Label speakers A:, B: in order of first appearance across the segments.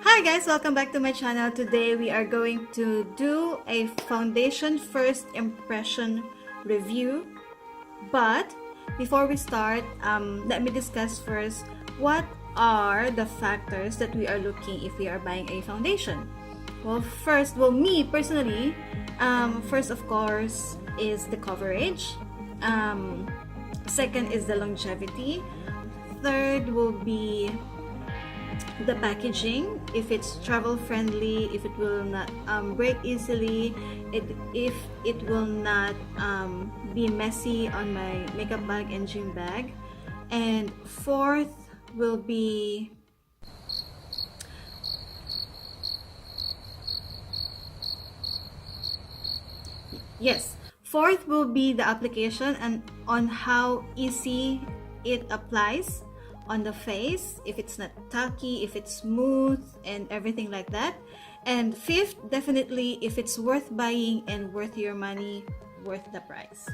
A: Hi guys, welcome back to my channel. Today we are going to do a foundation first impression review. But before we start, let me discuss first what are the factors that we are looking if we are buying a foundation. Me personally, first of course is the coverage. Second is the longevity. Third will be the packaging, if it's travel friendly, if it will not break easily, if it will not be messy on my makeup bag and gym bag. And fourth will be fourth will be the application and on how easy it applies on the face, if it's not tacky, if it's smooth and everything like that. And fifth, definitely if it's worth buying and worth your money, worth the price.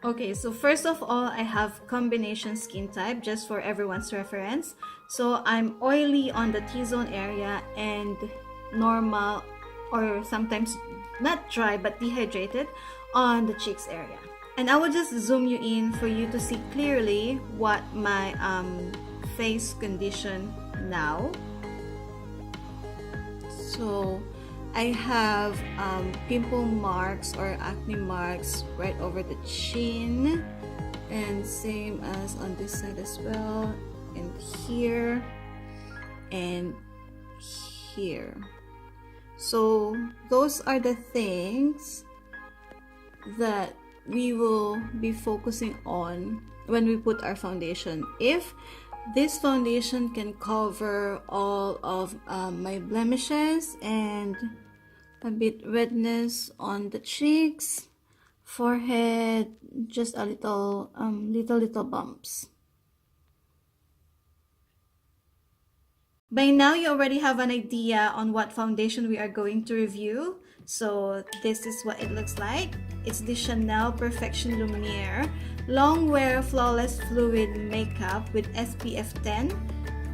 A: Okay, so first of all, I have combination skin type just for everyone's reference. So I'm oily on the T-zone area and normal or sometimes not dry but dehydrated on the cheeks area. And I will just zoom you in for you to see clearly what my face condition now. So I have pimple marks or acne marks right over the chin, and same as on this side as well, and here and here. So those are the things that we will be focusing on when we put our foundation. If this foundation can cover all of my blemishes and a bit redness on the cheeks, forehead, just a little little bumps. By now you already have an idea on what foundation we are going to review. So this is what it looks like. It's the Chanel Perfection Lumiere Long Wear Flawless Fluid Makeup with SPF 10,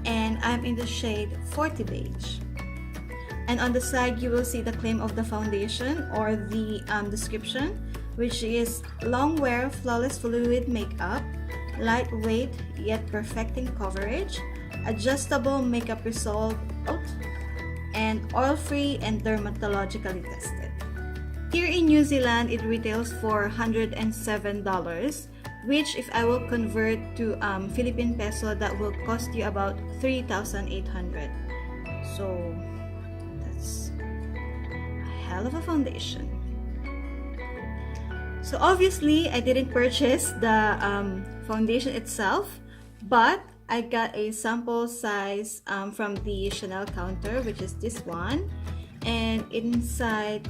A: and I'm in the shade 40 Beige. And on the side you will see the claim of the foundation or the description, which is Long Wear Flawless Fluid Makeup, lightweight yet perfecting coverage, adjustable makeup result, and oil-free and dermatologically tested. Here in New Zealand, it retails for $107, which if I will convert to Philippine peso, that will cost you about 3,800. So that's a hell of a foundation. So obviously, I didn't purchase the foundation itself, but I got a sample size from the Chanel counter, which is this one. And inside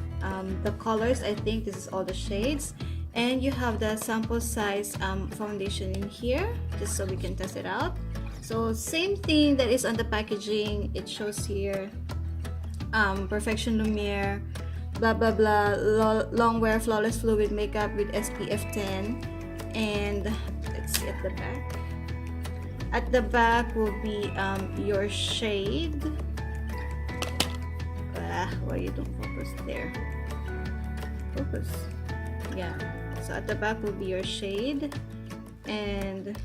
A: the colors, I think this is all the shades. And you have the sample size foundation in here, just so we can test it out. So same thing that is on the packaging. It shows here Perfection Lumiere, blah blah blah, long wear flawless fluid makeup with SPF 10. And let's see at the back. At the back will be your shade. Why you don't focus there? Focus. Yeah. So at the back will be your shade, and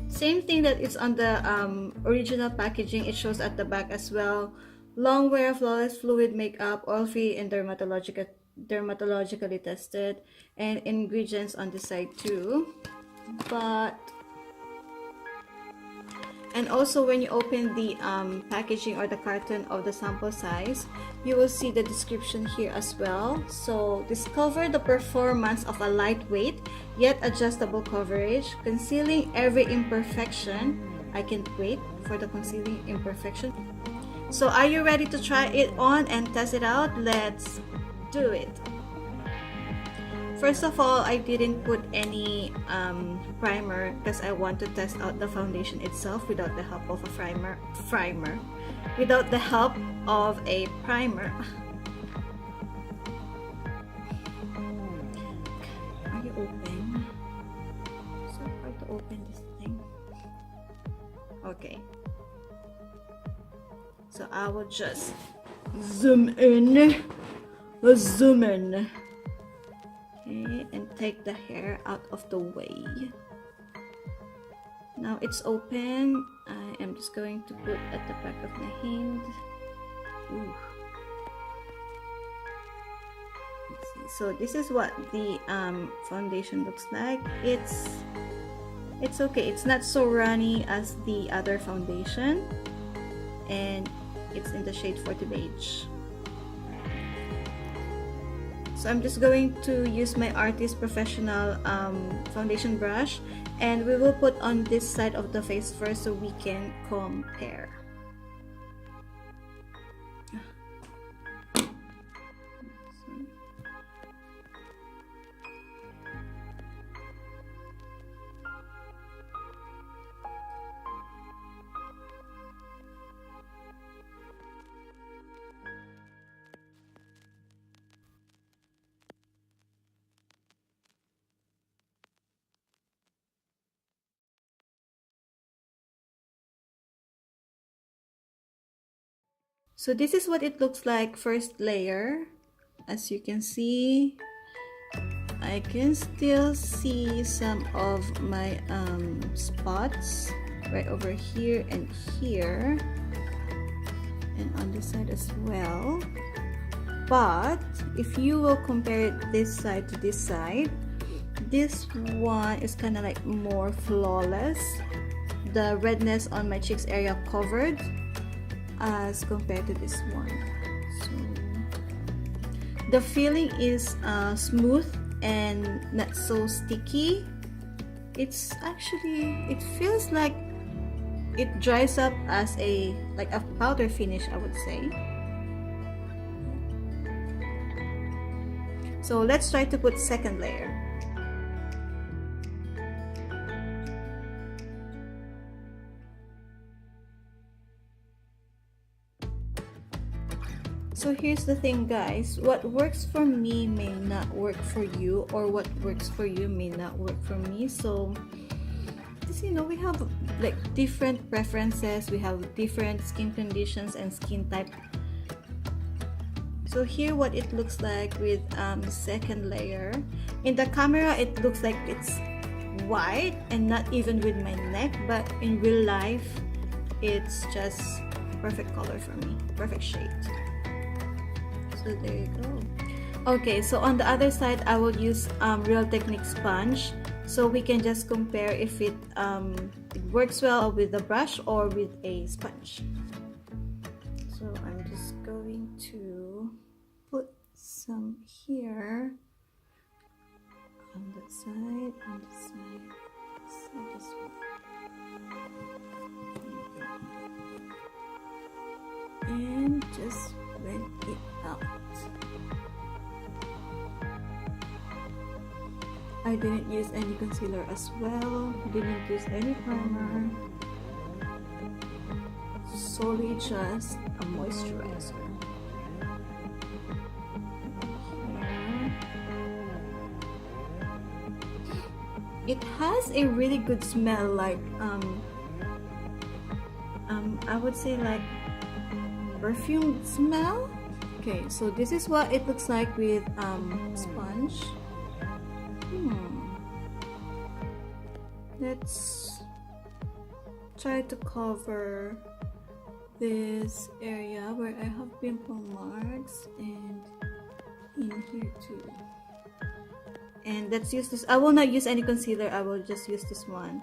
A: same thing that is on the original packaging. It shows at the back as well. Long wear flawless fluid makeup, oil free and dermatologically tested, and ingredients on the side too. And also when you open the packaging or the carton of the sample size, you will see the description here as well. So discover the performance of a lightweight yet adjustable coverage, concealing every imperfection. I can't wait for the concealing imperfection. So are you ready to try it on and test it out? Let's do it. First of all, I didn't put any primer because I want to test out the foundation itself without the help of a primer. Without the help of a primer. Are you open? So hard to open this thing. Okay. So I will just zoom in. Zoom in. Okay, and take the hair out of the way. Now it's open. I am just going to put at the back of my hand. Ooh. Let's see. So this is what the foundation looks like. It's okay. It's not so runny as the other foundation, and it's in the shade 40 beige. So I'm just going to use my Artist Professional foundation brush, and we will put on this side of the face first so we can compare. So this is what it looks like, first layer. As you can see, I can still see some of my spots right over here and here, and on this side as well. But if you will compare it this side to this side, this one is kind of like more flawless. The redness on my cheeks area covered as compared to this one. So the feeling is smooth and not so sticky. It's actually, it feels like it dries up as a powder finish, I would say. So let's try to put second layer. So here's the thing, guys, what works for me may not work for you, or what works for you may not work for me. So just, you know, we have like different preferences, we have different skin conditions and skin type. So here what it looks like with second layer. In the camera it looks like it's white and not even with my neck, but in real life it's just perfect color for me, perfect shade. So there you go. Okay, so on the other side I will use Real Technique sponge, so we can just compare if it works well with the brush or with a sponge. So I'm just going to put some here on the side, on the side, this one. And just blend it out. I didn't use any concealer as well, didn't use any primer, solely just a moisturizer. It has a really good smell, like I would say like perfume smell. Okay, so this is what it looks like with sponge. Let's try to cover this area where I have pimple marks and in here too. And let's use this. I will not use any concealer, I will just use this one.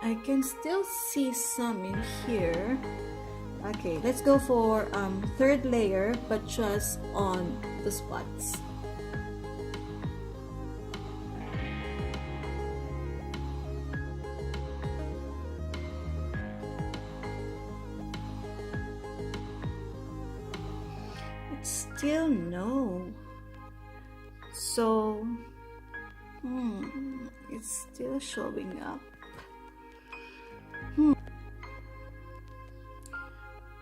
A: I can still see some in here. Okay, let's go for third layer, but just on the spots. It's still no. So, it's still showing up.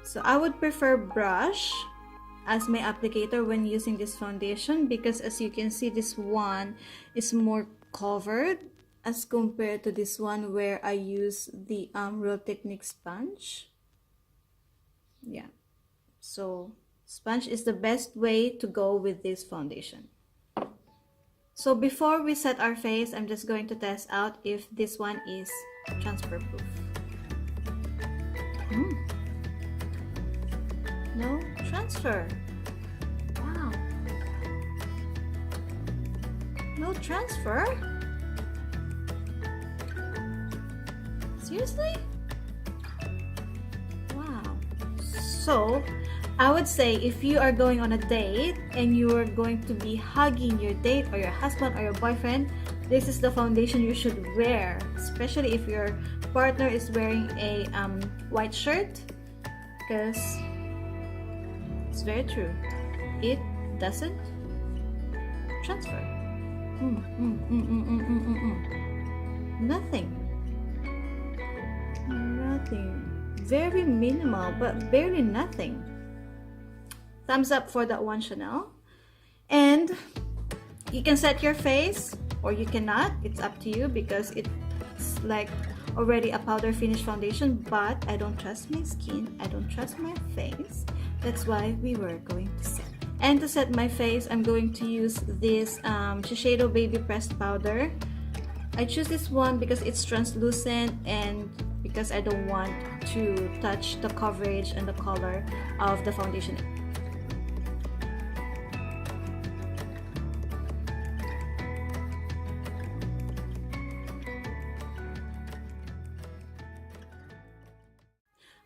A: So I would prefer brush as my applicator when using this foundation, because as you can see, this one is more covered as compared to this one where I use the Real Technique sponge. Yeah, so sponge is the best way to go with this foundation. So before we set our face, I'm just going to test out if this one is transfer proof. No transfer. Wow. No transfer? Seriously? Wow. So I would say if you are going on a date and you are going to be hugging your date or your husband or your boyfriend, this is the foundation you should wear, especially if your partner is wearing a white shirt, because it's very true, it doesn't transfer. Nothing. Very minimal, but barely nothing. Thumbs up for that one, Chanel. And you can set your face or you cannot, it's up to you, because it's like already a powder finish foundation, but I don't trust my skin, I don't trust my face. That's why we were going to set. And to set my face, I'm going to use this Shiseido Baby Pressed Powder. I choose this one because it's translucent and because I don't want to touch the coverage and the color of the foundation.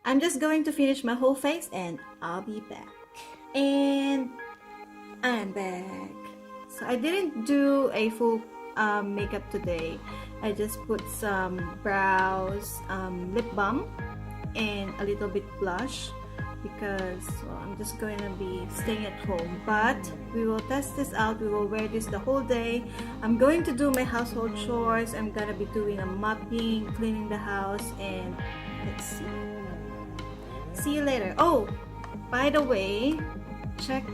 A: I'm just going to finish my whole face and I'll be back. And I'm back. So I didn't do a full makeup today. I just put some brows, lip balm, and a little bit blush because I'm just going to be staying at home. But we will test this out. We will wear this the whole day. I'm going to do my household chores. I'm gonna be doing a mopping, cleaning the house, and let's see. See you later. Oh, by the way, let's check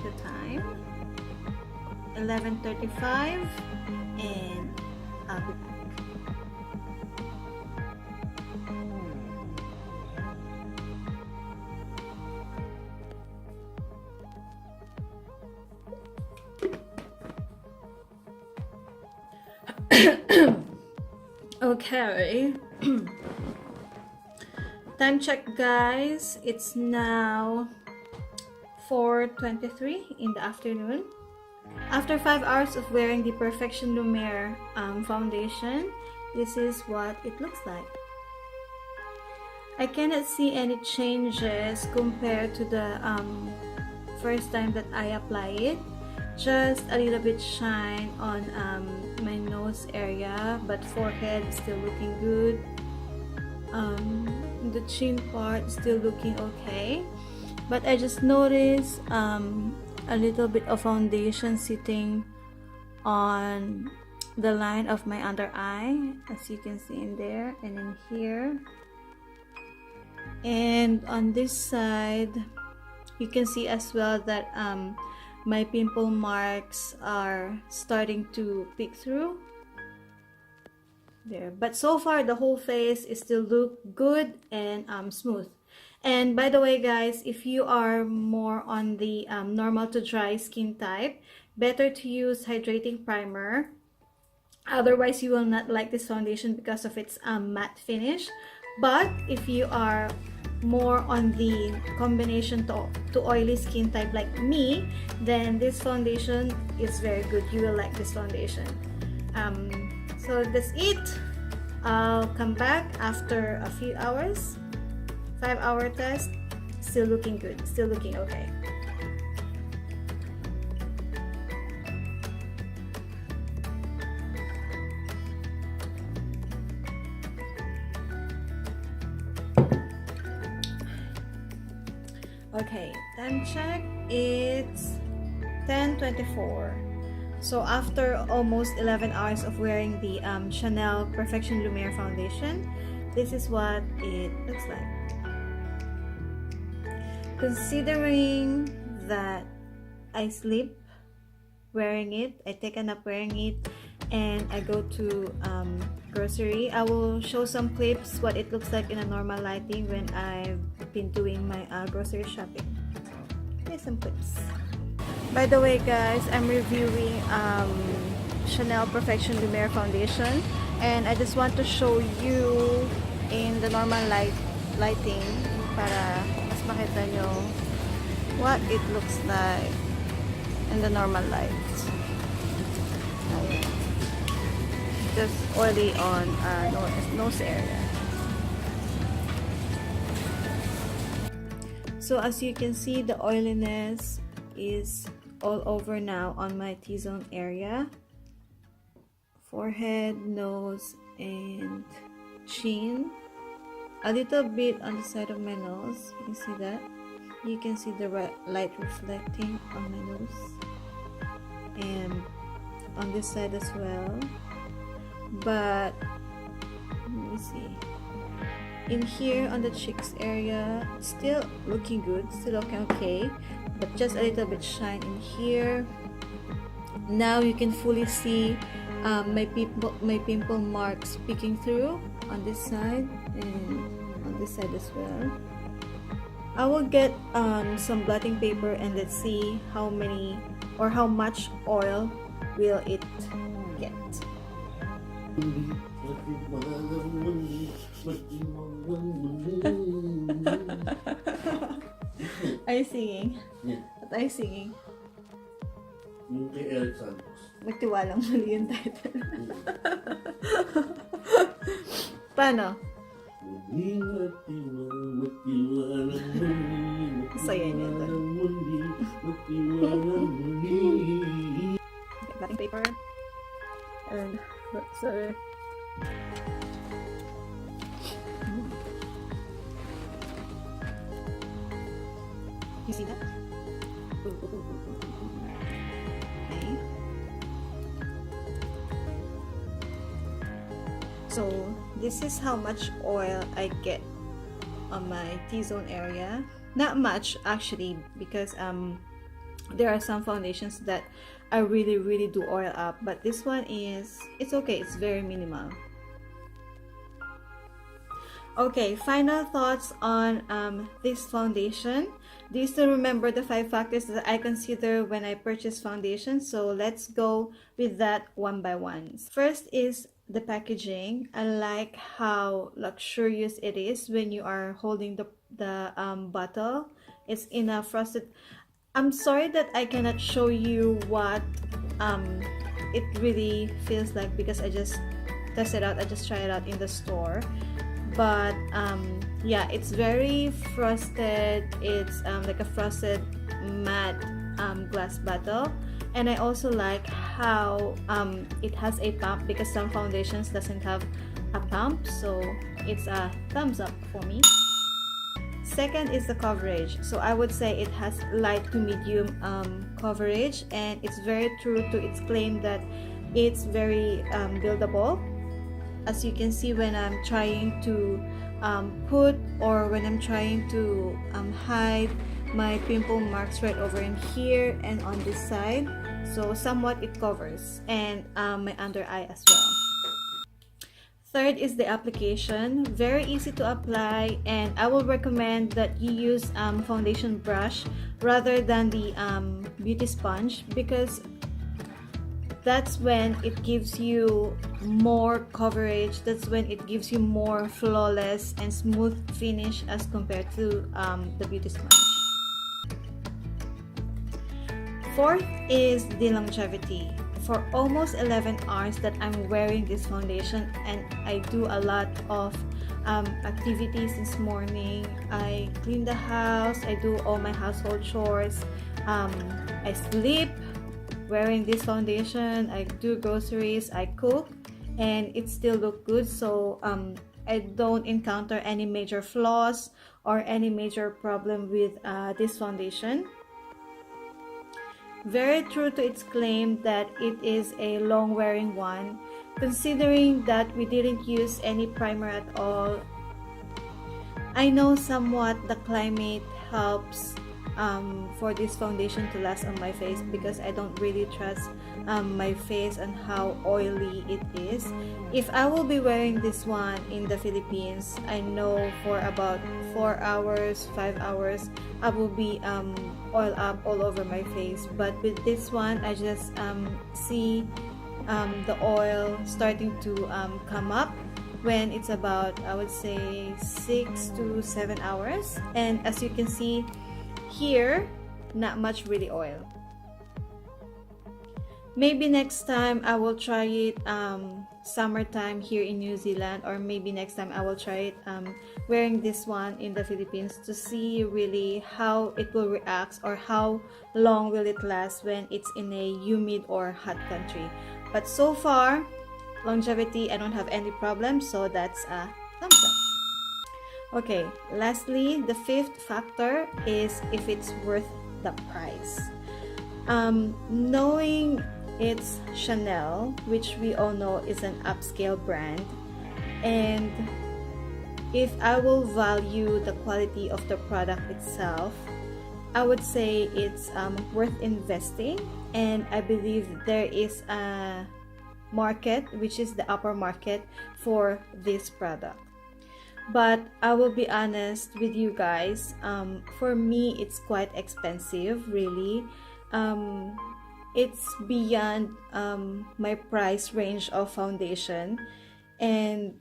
A: the time. 11:35, and I'll be back. Okay. Time check, guys. It's now 4:23 in the afternoon. After 5 hours of wearing the Perfection Lumiere foundation, this is what it looks like. I cannot see any changes compared to the first time that I apply it. Just a little bit shine on my nose area, but forehead is still looking good. The chin part still looking okay, but I just noticed a little bit of foundation sitting on the line of my under eye, as you can see in there and in here, and on this side you can see as well that my pimple marks are starting to peek through there. But so far the whole face is still look good and smooth. And by the way, guys, if you are more on the normal to dry skin type, better to use hydrating primer. Otherwise you will not like this foundation because of its matte finish. But if you are more on the combination to oily skin type like me, then this foundation is very good. You will like this foundation. So that's it. I'll come back after a few hours. 5-hour test, still looking good, still looking okay. Okay, time check, it's 10:24. So after almost 11 hours of wearing the Chanel Perfection Lumiere foundation, this is what it looks like. Considering that I sleep wearing it, I take a nap wearing it, and I go to grocery, I will show some clips what it looks like in a normal lighting when I've been doing my grocery shopping. Here's some clips. By the way guys, I'm reviewing Chanel Perfection Lumiere foundation, and I just want to show you in the normal lighting para mas makita nyo what it looks like in the normal light. Just oily on nose area. So as you can see, the oiliness is all over now on my T-zone area, forehead, nose, and chin. A little bit on the side of my nose. You can see that. You can see the light reflecting on my nose, and on this side as well. But let me see. In here on the cheeks area, still looking good, still looking okay, but just a little bit shine in here. Now you can fully see my pimple marks peeking through on this side and on this side as well. I will get some blotting paper and let's see how many or how much oil will it get. Are you singing?
B: Yeah.
A: What are you singing?
B: Yung kay Eric Santos.
A: Magtiwalang mali yung title. Paano? Saya niya to. Blotting paper. And sorry. You see that? Okay. So this is how much oil I get on my T-zone area. Not much actually, because there are some foundations that I really do oil up, but this one it's okay, it's very minimal. Okay, final thoughts on this foundation. Do you still remember the 5 factors that I consider when I purchase foundation? So let's go with that one by one. First is the packaging. I like how luxurious it is when you are holding the bottle. It's in a frosted. I'm sorry that I cannot show you what it really feels like, because I just test it out, I just try it out in the store. But yeah, it's very frosted. It's like a frosted matte glass bottle. And I also like how it has a pump, because some foundations doesn't have a pump, so it's a thumbs up for me. Second is the coverage. So I would say it has light to medium coverage, and it's very true to its claim that it's very buildable. As you can see, when I'm trying to put, or when I'm trying to hide my pimple marks right over in here and on this side, so somewhat it covers, and my under eye as well. Third is the application. Very easy to apply, and I will recommend that you use foundation brush rather than the beauty sponge, because that's when it gives you more coverage. That's when it gives you more flawless and smooth finish as compared to the beauty sponge. Fourth is the longevity. For almost 11 hours that I'm wearing this foundation, and I do a lot of activities this morning. I clean the house, I do all my household chores, I sleep wearing this foundation, I do groceries, I cook, and it still look good. So I don't encounter any major flaws or any major problem with this foundation. Very true to its claim that it is a long wearing one, considering that we didn't use any primer at all. I know somewhat the climate helps for this foundation to last on my face, because I don't really trust my face and how oily it is. If I will be wearing this one in the Philippines, I know for about 4 hours, 5 hours, I will be oil up all over my face. But with this one, I just see the oil starting to come up when it's about, I would say, 6 to 7 hours. And as you can see here, not much really oil. Maybe next time I will try it summertime here in New Zealand, or maybe next time I will try it wearing this one in the Philippines, to see really how it will react or how long will it last when it's in a humid or hot country. But so far, longevity, I don't have any problems, so that's a thumbs up. Okay, lastly, the fifth factor is if it's worth the price. Knowing it's Chanel, which we all know is an upscale brand, and if I will value the quality of the product itself, I would say it's worth investing. And I believe there is a market, which is the upper market, for this product. But I will be honest with you guys, for me it's quite expensive, really. It's beyond my price range of foundation, and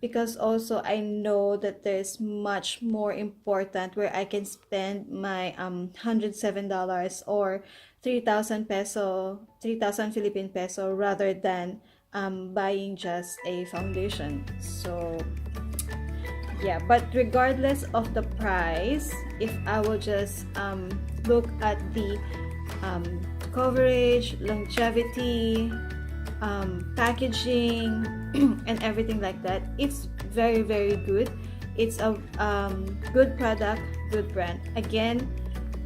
A: because also I know that there's much more important where I can spend my $107 or 3,000 peso, 3,000 Philippine peso, rather than buying just a foundation. So yeah, but regardless of the price, if I will just look at the coverage, longevity, packaging, and everything like that, it's very, very good. It's a good product, good brand. Again,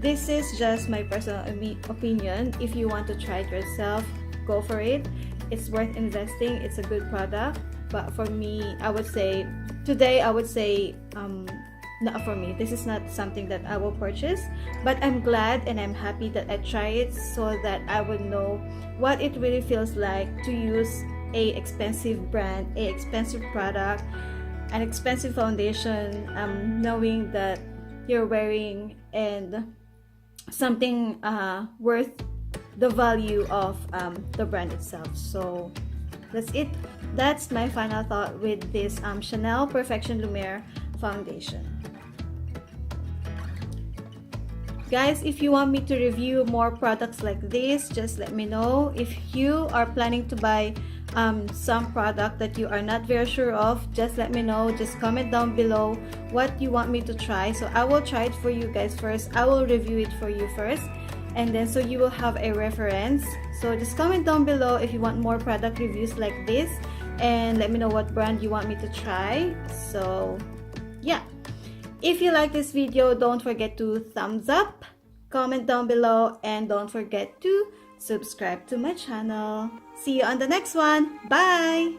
A: this is just my personal opinion. If you want to try it yourself, go for it. It's worth investing. It's a good product. But for me, I would say today, I would say not for me. This is not something that I will purchase, but I'm glad and I'm happy that I try it, so that I would know what it really feels like to use a expensive brand, a expensive product, an expensive foundation, knowing that you're wearing and something worth the value of the brand itself. So that's it. That's my final thought with this Chanel Perfection Lumiere foundation. Guys, if you want me to review more products like this, just let me know. If you are planning to buy some product that you are not very sure of, just let me know. Just comment down below what you want me to try, so I will try it for you guys first. I will review it for you first, and then so you will have a reference. So just comment down below if you want more product reviews like this, and let me know what brand you want me to try. So yeah, if you like this video, don't forget to thumbs up, comment down below, and don't forget to subscribe to my channel. See you on the next one. Bye.